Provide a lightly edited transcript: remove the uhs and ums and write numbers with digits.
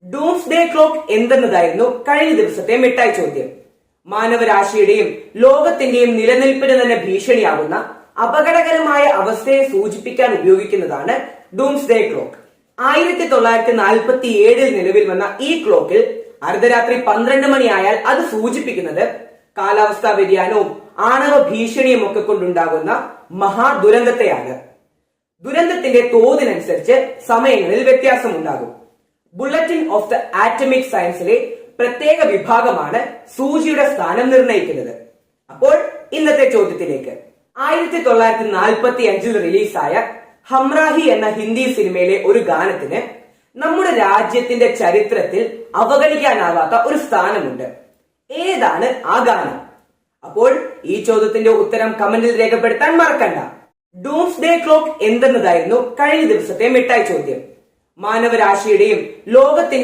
Doomsday clock എന്തെന്നതായിരുന്നു കഴിഞ്ഞ ദിവസത്തെ മിഠായി ചോദ്യം. മാനവരാശിയുടെയും ലോകത്തിന്റെയും നിലനിൽപ്പിന് തന്നെ ഭീഷണിയാകുന്ന അപകടകരമായ അവസ്ഥയെ സൂചിപ്പിക്കാൻ ഉപയോഗിക്കുന്നതാണ് ഡൂംസ്ഡേ ക്ലോക്ക്. 1947 നിലവിൽ വന്ന ഈ ക്ലോക്കിൽ അർദ്ധരാത്രി 12 മണിയായാൽ അത് സൂചിപ്പിക്കുന്നത് കാലാവസ്ഥാ വ്യതിയാനവും ആണവ ഭീഷണിയും ഒക്കെ കൊണ്ടുണ്ടാകുന്ന മഹാദുരന്തത്തെയാണ്. ദുരന്തത്തിന്റെ തോതിനനുസരിച്ച് സമയങ്ങളിൽ വ്യത്യാസമുണ്ടാകും. ബുള്ളറ്റിൻ ഓഫ് ദ ആറ്റമിക് സയൻസിലെ പ്രത്യേക വിഭാഗമാണ് സൂചിയുടെ സ്ഥാനം നിർണ്ണയിക്കുന്നത്. അപ്പോൾ ഇന്നത്തെ ചോദ്യത്തിലേക്ക്. 1945 റിലീസായ ഹംറാഹി എന്ന ഹിന്ദി സിനിമയിലെ ഒരു ഗാനത്തിന് നമ്മുടെ രാജ്യത്തിന്റെ ചരിത്രത്തിൽ അവഗണിക്കാനാവാത്ത ഒരു സ്ഥാനമുണ്ട്. ഏതാണ് ആ ഗാനം? അപ്പോൾ ഈ ചോദ്യത്തിന്റെ ഉത്തരം കമന്റിൽ രേഖപ്പെടുത്താൻ മറക്കണ്ട. ഡൂംസ്ഡേ ക്ലോക്ക് എന്തെന്നതായിരുന്നു കഴിഞ്ഞ ദിവസത്തെ മിഠായി ചോദ്യം. മാനവരാശിയുടെയും ലോകത്തിന്റെ